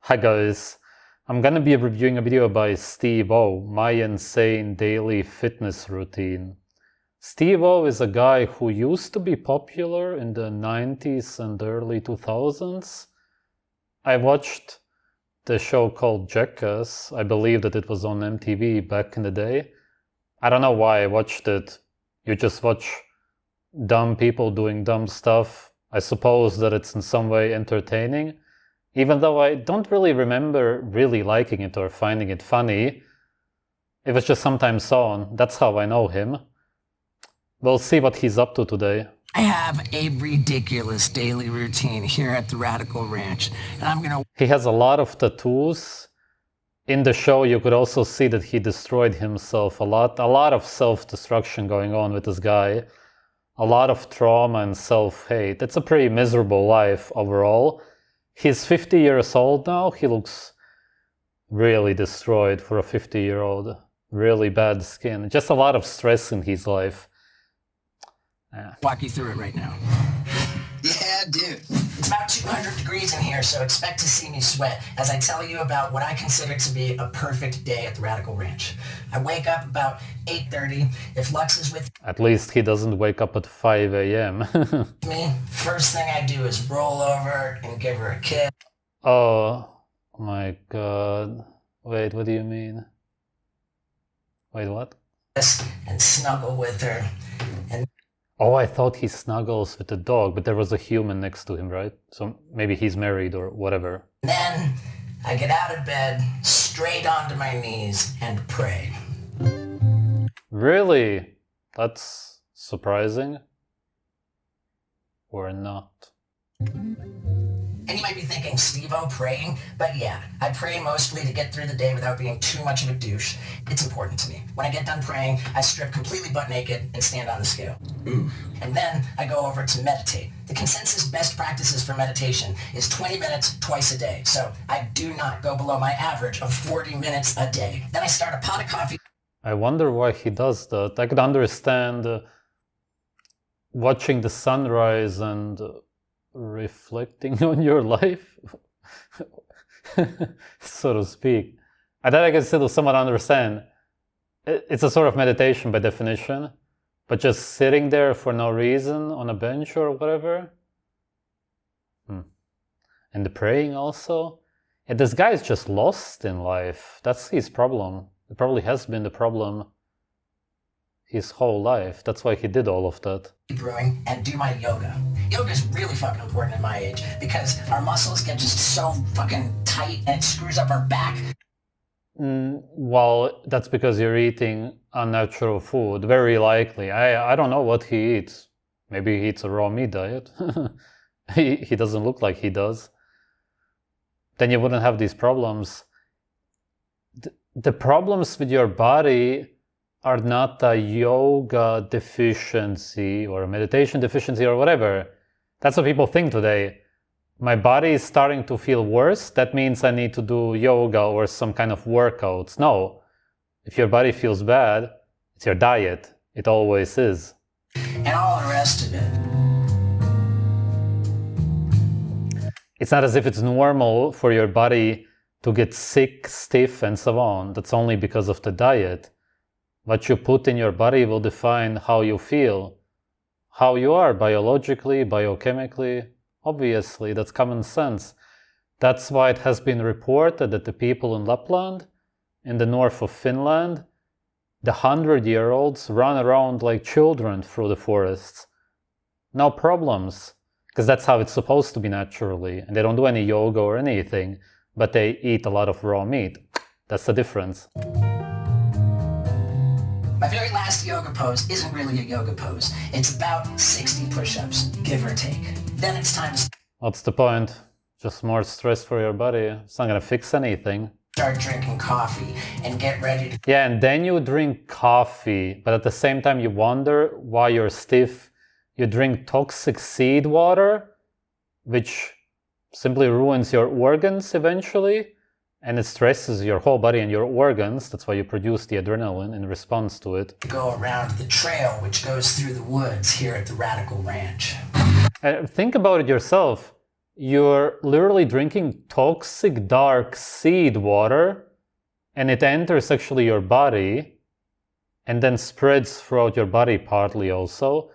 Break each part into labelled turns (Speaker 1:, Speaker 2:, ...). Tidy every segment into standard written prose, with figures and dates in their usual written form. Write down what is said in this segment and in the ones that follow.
Speaker 1: Hi guys, I'm gonna be reviewing a video by Steve O, My Insane Daily Fitness Routine. Steve O is a guy who used to be popular in the 90s and early 2000s. I watched the show called Jackass. I believe that it was on MTV back in the day. I don't know why I watched it. You just watch dumb people doing dumb stuff. I suppose that it's in some way entertaining. Even though I don't really remember really liking it or finding it funny. It was just sometimes on. That's how I know him. We'll see what he's up to today.
Speaker 2: I have a ridiculous daily routine here at the Radical Ranch, and I'm gonna...
Speaker 1: He has a lot of tattoos. In the show, you could also see that he destroyed himself a lot of self-destruction going on with this guy. A lot of trauma and self-hate. It's a pretty miserable life overall. He's 50 years old now. He looks really destroyed for a 50-year-old. Really bad skin. Just a lot of stress in his life.
Speaker 2: Walk you through it right now. Yeah, dude. It's about 200 degrees in here, so expect to see me sweat as I tell you about what I consider to be a perfect day at the Radical Ranch. I wake up about 8:30. If Lux is with
Speaker 1: At least he doesn't wake up at 5 a.m.
Speaker 2: me, first thing I do is roll over and give her a kiss.
Speaker 1: Oh my god. Wait, what do you mean? Wait, what?
Speaker 2: And snuggle with her. And
Speaker 1: Oh, I thought he snuggles with the dog, but there was a human next to him, right? So maybe he's married or whatever.
Speaker 2: then I get out of bed, straight onto my knees, and pray.
Speaker 1: Really? That's surprising. Or not.
Speaker 2: And you might be thinking, Steve-O praying? But yeah, I pray mostly to get through the day without being too much of a douche. It's important to me. When I get done praying, I strip completely butt naked and stand on the scale. And then I go over to meditate. The consensus best practices for meditation is 20 minutes twice a day. So I do not go below my average of 40 minutes a day. Then I start a pot of coffee.
Speaker 1: I wonder why he does that. I could understand watching the sunrise and reflecting on your life, so to speak. I thought I could still somewhat understand. It's a sort of meditation by definition, but just sitting there for no reason on a bench or whatever. And the praying also. And this guy is just lost in life. That's his problem. It probably has been the problem his whole life. That's why he did all of that.
Speaker 2: Brewing and do my yoga. Yoga is really fucking important at my age because our muscles get just so fucking tight and it screws up our back.
Speaker 1: Well, that's because you're eating unnatural food, very likely. I don't know what he eats. Maybe he eats a raw meat diet. He doesn't look like he does. Then you wouldn't have these problems. The problems with your body are not a yoga deficiency or a meditation deficiency or whatever. That's what people think today. My body is starting to feel worse. That means I need to do yoga or some kind of workouts. No. If your body feels bad, it's your diet. It always is.
Speaker 2: And all the rest of it.
Speaker 1: It's not as if it's normal for your body to get sick, stiff, and so on. That's only because of the diet. What you put in your body will define how you feel, how you are biologically, biochemically. Obviously, that's common sense. That's why it has been reported that the people in Lapland, in the north of Finland, the 100-year-olds run around like children through the forests. No problems, because that's how it's supposed to be naturally. And they don't do any yoga or anything, but they eat a lot of raw meat. That's the difference.
Speaker 2: My very last yoga pose isn't really a yoga pose. It's about 60 push-ups, give or take. Then it's time to
Speaker 1: What's the point? Just more stress for your body. It's not gonna fix anything.
Speaker 2: start drinking coffee and get ready to...
Speaker 1: Yeah, and then you drink coffee, but at the same time you wonder why you're stiff. You drink toxic seed water, which simply ruins your organs eventually. And it stresses your whole body and your organs. That's why you produce the adrenaline in response to it.
Speaker 2: go around the trail which goes through the woods here at the Radical Ranch.
Speaker 1: Think about it yourself. you're literally drinking toxic dark seed water, and it enters actually your body and then spreads throughout your body partly also.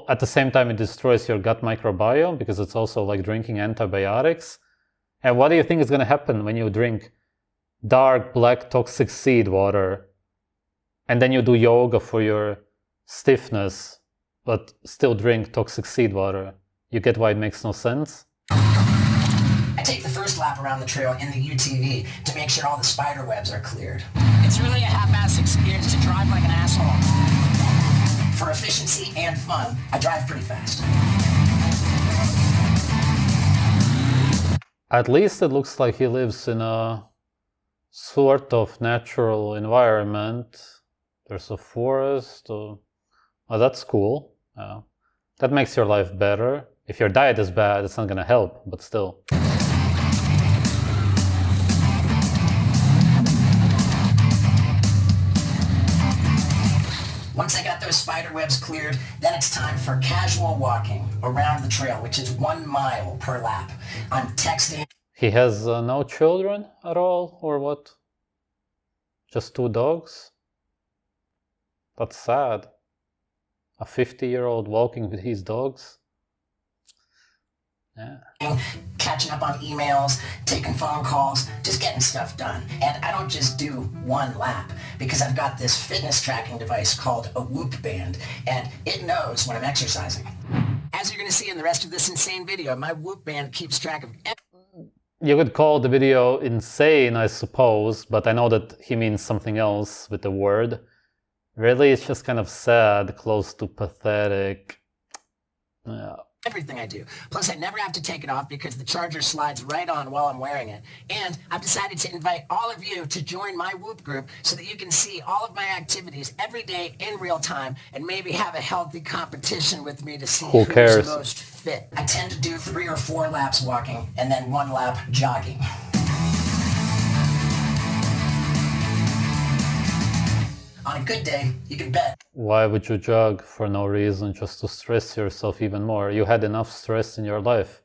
Speaker 1: At the same time, it destroys your gut microbiome because it's also like drinking antibiotics. And what do you think is going to happen when you drink dark, black, toxic seed water and then you do yoga for your stiffness, but still drink toxic seed water? You get why it makes no sense?
Speaker 2: I take the first lap around the trail in the UTV to make sure all the spider webs are cleared. It's really a half-assed experience to drive like an asshole. For efficiency and fun, I drive pretty fast.
Speaker 1: At least it looks like he lives in a sort of natural environment. There's a forest. Oh, that's cool. That makes your life better. If your diet is bad, it's not going to help, but still.
Speaker 2: Once I got those spider webs cleared, then it's time for casual walking around the trail, which is 1 mile per lap. I'm texting.
Speaker 1: He has no children at all, or what? Just 2 dogs? That's sad. A 50-year-old walking with his dogs? Yeah.
Speaker 2: Catching up on emails, taking phone calls, just getting stuff done. And I don't just do 1 lap because I've got this fitness tracking device called a Whoop band, and it knows when I'm exercising. As you're going to see in the rest of this insane video, my Whoop band keeps track of
Speaker 1: You could call the video insane, I suppose, but I know that he means something else with the word. Really, it's just kind of sad, close to pathetic. Yeah.
Speaker 2: Everything I do. Plus, I never have to take it off because the charger slides right on while I'm wearing it. And I've decided to invite all of you to join my Whoop group so that you can see all of my activities every day in real time and maybe have a healthy competition with me to see who's most fit. I tend to do 3 or 4 laps walking and then 1 lap jogging. On a good day, you can bet.
Speaker 1: Why would you jog for no reason, just to stress yourself even more? You had enough stress in your life.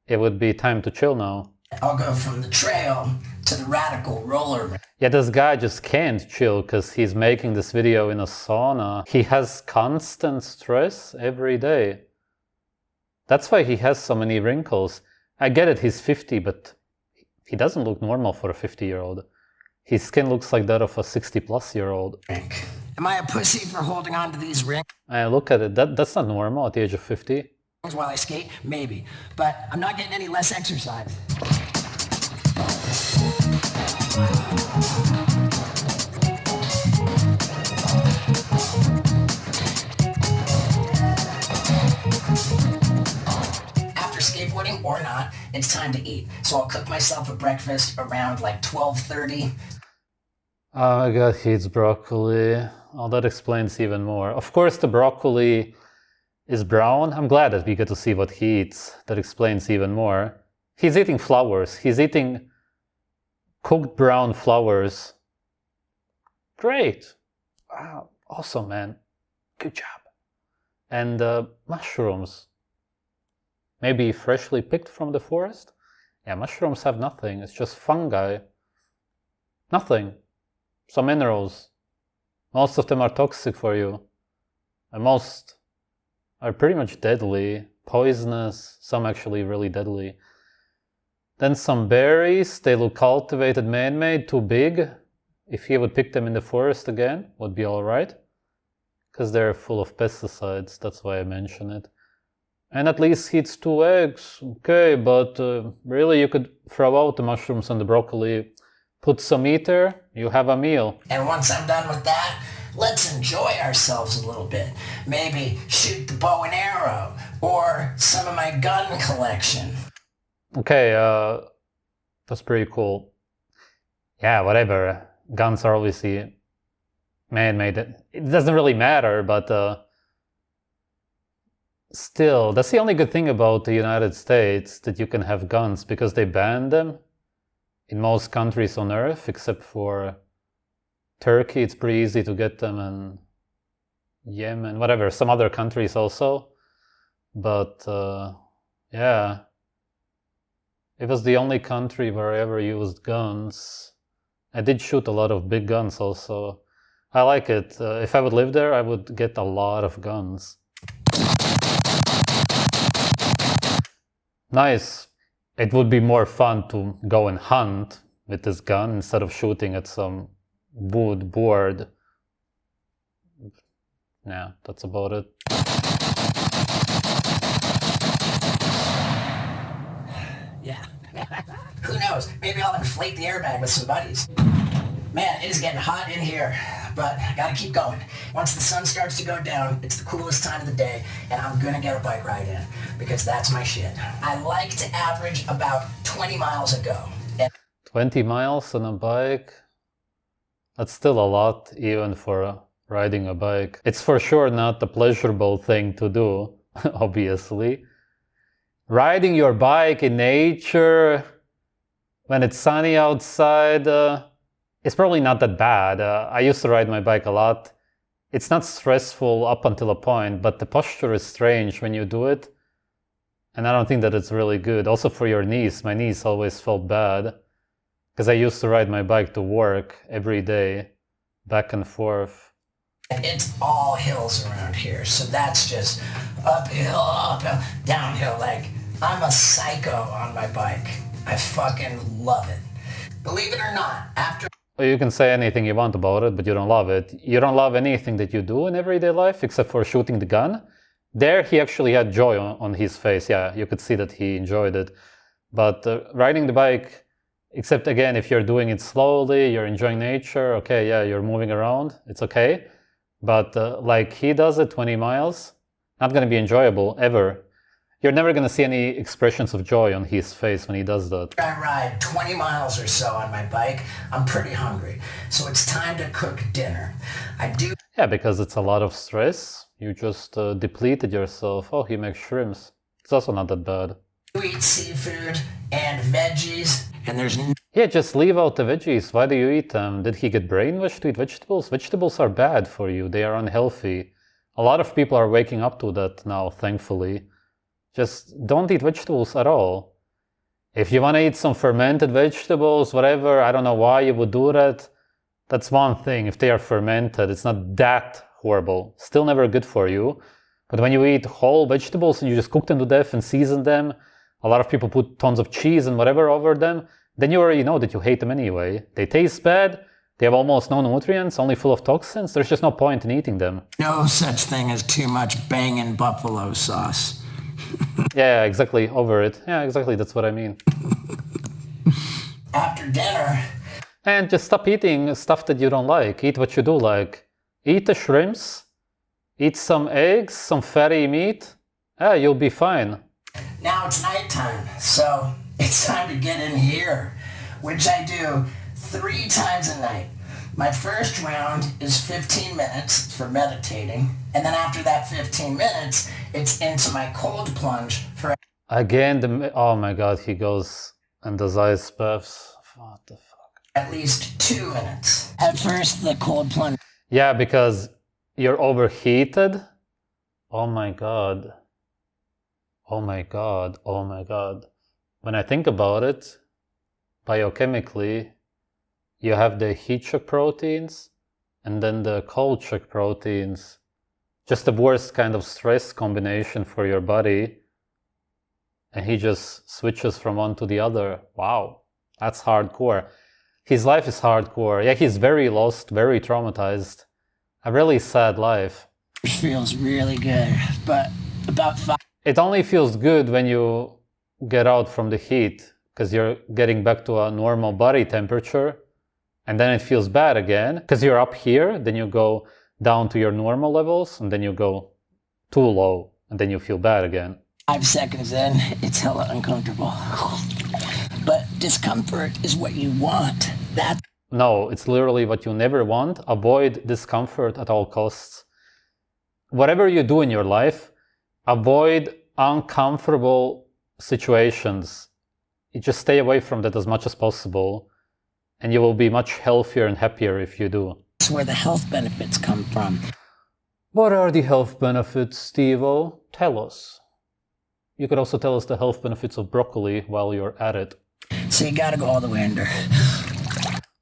Speaker 1: It would be time to chill now.
Speaker 2: I'll go from the trail to the radical roller.
Speaker 1: Yeah, this guy just can't chill because he's making this video in a sauna. He has constant stress every day. That's why he has so many wrinkles. I get it, he's 50, but he doesn't look normal for a 50-year-old. His skin looks like that of a 60-plus-year-old.
Speaker 2: Am I a pussy for holding on to these rings?
Speaker 1: Look at it. That's not normal at the age of 50.
Speaker 2: While I skate? Maybe. But I'm not getting any less exercise. After skateboarding or not, it's time to eat. So I'll cook myself a breakfast around like 12:30.
Speaker 1: Oh my god, he eats broccoli. Oh, that explains even more. Of course, the broccoli is brown. I'm glad that we get to see what he eats. That explains even more. He's eating flowers. He's eating cooked brown flowers. Great. Wow, awesome, man. Good job. And mushrooms. Maybe freshly picked from the forest? Yeah, mushrooms have nothing. It's just fungi. Nothing. Some minerals. Most of them are toxic for you. And most are pretty much deadly. Poisonous. Some actually really deadly. Then some berries. They look cultivated, man-made, too big. If he would pick them in the forest again, would be alright. Because they're full of pesticides. That's why I mention it. And at least he eats 2 eggs. Okay, but really you could throw out the mushrooms and the broccoli. Put some meat there, you have a meal.
Speaker 2: And once I'm done with that, let's enjoy ourselves a little bit. Maybe shoot the bow and arrow, or some of my gun collection.
Speaker 1: Okay, that's pretty cool. Yeah, whatever. Guns are obviously man-made. It doesn't really matter, but still, that's the only good thing about the United States, that you can have guns, because they ban them in most countries on Earth, except for Turkey. It's pretty easy to get them, and Yemen, whatever, some other countries also. But yeah, It was the only country where I ever used guns. I did shoot a lot of big guns also. I like it. If I would live there, I would get a lot of guns. Nice. It would be more fun to go and hunt with this gun instead of shooting at some wood board. Yeah, that's about it.
Speaker 2: Yeah. Who knows? Maybe I'll inflate the airbag with some buddies. Man, it is getting hot in here, but I gotta keep going. Once the sun starts to go down, it's the coolest time of the day, and I'm gonna get a bike ride in, because that's my shit. I like to average about 20 miles a go.
Speaker 1: 20 miles on a bike? That's still a lot, even for riding a bike. It's for sure not a pleasurable thing to do, obviously. Riding your bike in nature, when it's sunny outside, it's probably not that bad. I used to ride my bike a lot. It's not stressful up until a point, but the posture is strange when you do it. And I don't think that it's really good. Also for your knees, my knees always felt bad. Because I used to ride my bike to work every day, back and forth.
Speaker 2: It's all hills around here, so that's just uphill, downhill. Like, I'm a psycho on my bike. I fucking love it. Believe it or not, after...
Speaker 1: Well, you can say anything you want about it, but you don't love it. You don't love anything that you do in everyday life, except for shooting the gun. There, he actually had joy on his face. Yeah, you could see that he enjoyed it. But riding the bike... Except again, if you're doing it slowly, you're enjoying nature, okay, yeah, you're moving around, it's okay. But like he does it, 20 miles, not going to be enjoyable, ever. You're never going to see any expressions of joy on his face when he does that.
Speaker 2: I ride 20 miles or so on my bike, I'm pretty hungry. So it's time to cook dinner. I do...
Speaker 1: Yeah, because it's a lot of stress. You just depleted yourself. Oh, he makes shrimps. It's also not that bad.
Speaker 2: You eat seafood and veggies. And there's...
Speaker 1: Yeah, just leave out the veggies. Why do you eat them? Did he get brainwashed to eat vegetables? Vegetables are bad for you. They are unhealthy. A lot of people are waking up to that now, thankfully. Just don't eat vegetables at all. If you want to eat some fermented vegetables, whatever, I don't know why you would do that. That's one thing. If they are fermented, it's not that horrible. Still never good for you. But when you eat whole vegetables and you just cook them to death and season them, a lot of people put tons of cheese and whatever over them, then you already know that you hate them anyway. They taste bad, they have almost no nutrients, only full of toxins. There's just no point in eating them.
Speaker 2: No such thing as too much banging buffalo sauce.
Speaker 1: Yeah, exactly, over it. Yeah, exactly, that's what I mean.
Speaker 2: After dinner...
Speaker 1: And just stop eating stuff that you don't like. Eat what you do like. Eat the shrimps, eat some eggs, some fatty meat. Yeah, you'll be fine.
Speaker 2: Now it's nighttime, so it's time to get in here, which I do 3 times a night. My first round is 15 minutes for meditating, and then after that 15 minutes, it's into my cold plunge for...
Speaker 1: Again, oh my god, he goes and does ice baths. What the fuck?
Speaker 2: At least 2 minutes. At first, the cold plunge...
Speaker 1: Yeah, because you're overheated. Oh my god. Oh my god, oh my god. When I think about it, biochemically, you have the heat shock proteins and then the cold shock proteins. Just the worst kind of stress combination for your body. And he just switches from one to the other. Wow, that's hardcore. His life is hardcore. Yeah, he's very lost, very traumatized. A really sad life.
Speaker 2: It feels really good, but about 5...
Speaker 1: It only feels good when you get out from the heat, because you're getting back to a normal body temperature, and then it feels bad again, because you're up here, then you go down to your normal levels, and then you go too low, and then you feel bad again.
Speaker 2: 5 seconds in, it's hella uncomfortable. But discomfort is what you want.
Speaker 1: No, it's literally what you never want. Avoid discomfort at all costs. Whatever you do in your life, avoid uncomfortable situations. You just stay away from that as much as possible, and you will be much healthier and happier if you do.
Speaker 2: That's where the health benefits come from.
Speaker 1: What are the health benefits, Steve-O? Tell us. You could also tell us the health benefits of broccoli while you're at it.
Speaker 2: So you gotta go all the way under.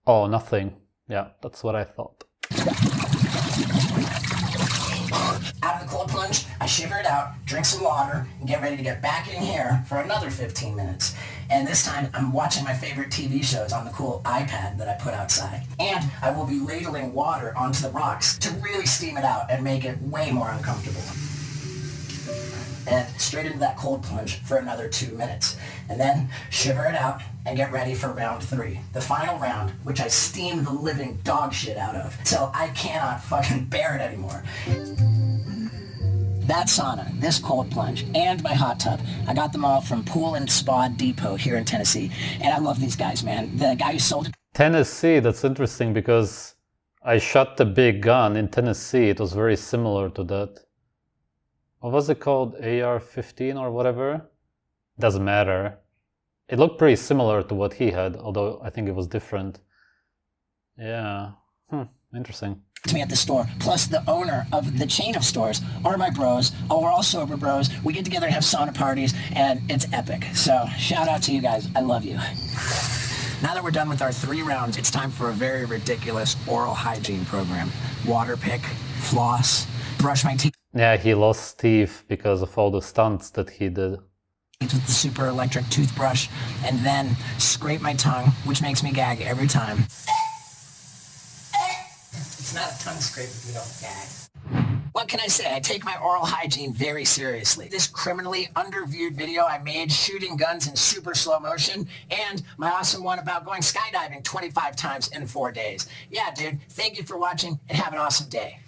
Speaker 1: Oh, nothing. Yeah, that's what I thought.
Speaker 2: Out of the cold plunge, I shiver it out, drink some water, and get ready to get back in here for another 15 minutes. And this time, I'm watching my favorite TV shows on the cool iPad that I put outside. And I will be ladling water onto the rocks to really steam it out and make it way more uncomfortable. And straight into that cold plunge for another 2 minutes. And then shiver it out and get ready for round 3. The final round, which I steam the living dog shit out of. So I cannot fucking bear it anymore. That sauna, this cold plunge, and my hot tub, I got them all from Pool and Spa Depot here in Tennessee. And I love these guys, man. The guy who sold it...
Speaker 1: Tennessee, that's interesting because I shot the big gun in Tennessee. It was very similar to that. What was it called? AR-15 or whatever? Doesn't matter. It looked pretty similar to what he had, although I think it was different. Yeah. Interesting.
Speaker 2: To me at the store, plus the owner of the chain of stores are my bros. Oh, we're all sober bros. We get together and have sauna parties, and it's epic. So shout out to you guys. I love you. Now that we're done with our 3 rounds, it's time for a very ridiculous oral hygiene program. Water pick, floss, brush my teeth.
Speaker 1: Yeah, he lost teeth because of all the stunts that he did.
Speaker 2: With the super electric toothbrush, and then scrape my tongue, which makes me gag every time. It's not a tongue scrape if you don't gag. What can I say? I take my oral hygiene very seriously. This criminally underviewed video I made shooting guns in super slow motion, and my awesome one about going skydiving 25 times in 4 days. Yeah, dude, thank you for watching, and have an awesome day.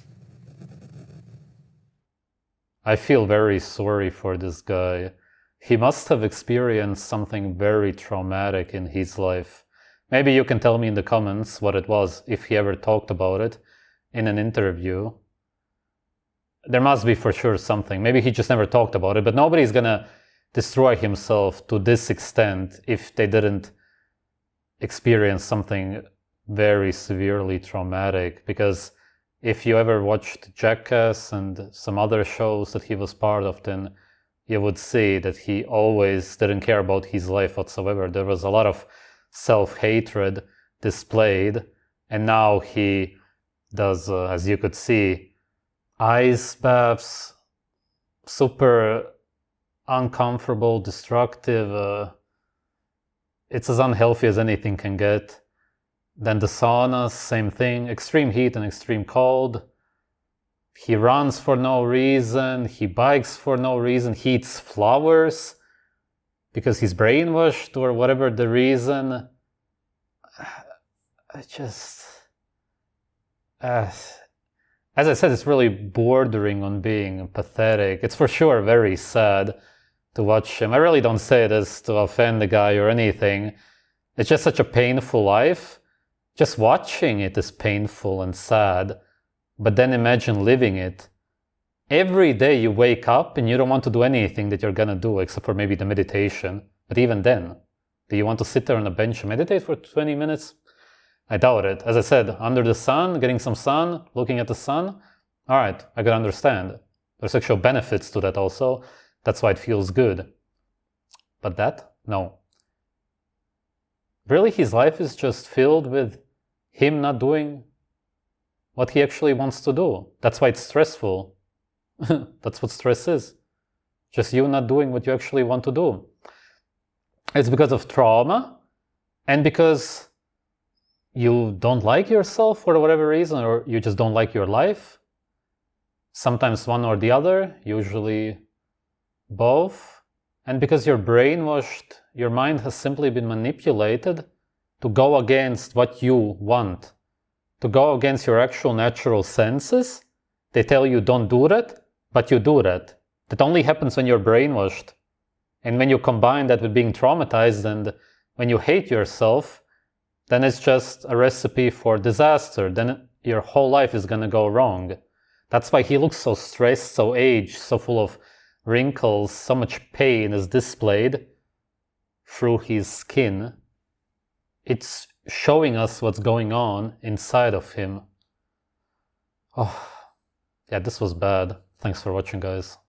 Speaker 1: I feel very sorry for this guy. He must have experienced something very traumatic in his life. Maybe you can tell me in the comments what it was, if he ever talked about it in an interview. There must be for sure something. Maybe he just never talked about it, but nobody's gonna destroy himself to this extent if they didn't experience something very severely traumatic. Because if you ever watched Jackass and some other shows that he was part of, then you would see that he always didn't care about his life whatsoever. There was a lot of self-hatred displayed, and now he does, as you could see, ice baths, super uncomfortable, destructive. It's as unhealthy as anything can get. Then the saunas, same thing, extreme heat and extreme cold. He runs for no reason, he bikes for no reason, he eats flowers because he's brainwashed or whatever the reason. I just... as I said, it's really bordering on being pathetic. It's for sure very sad to watch him. I really don't say this to offend the guy or anything. It's just such a painful life. Just watching it is painful and sad. But then imagine living it. Every day you wake up and you don't want to do anything that you're gonna do except for maybe the meditation. But even then, do you want to sit there on a bench and meditate for 20 minutes? I doubt it. As I said, under the sun, getting some sun, looking at the sun. Alright, I can understand. There's actual benefits to that also. That's why it feels good. But that? No. Really, his life is just filled with him not doing what he actually wants to do. That's why it's stressful. That's what stress is. Just you not doing what you actually want to do. It's because of trauma and because you don't like yourself for whatever reason, or you just don't like your life. Sometimes one or the other, usually both. And because you're brainwashed, your mind has simply been manipulated to go against what you want, to go against your actual natural senses. They tell you don't do that, but you do that. That only happens when you're brainwashed. And when you combine that with being traumatized and when you hate yourself, then it's just a recipe for disaster. Then your whole life is gonna go wrong. That's why he looks so stressed, so aged, so full of wrinkles, so much pain is displayed through his skin. It's showing us what's going on inside of him. Oh, yeah, this was bad. Thanks for watching, guys.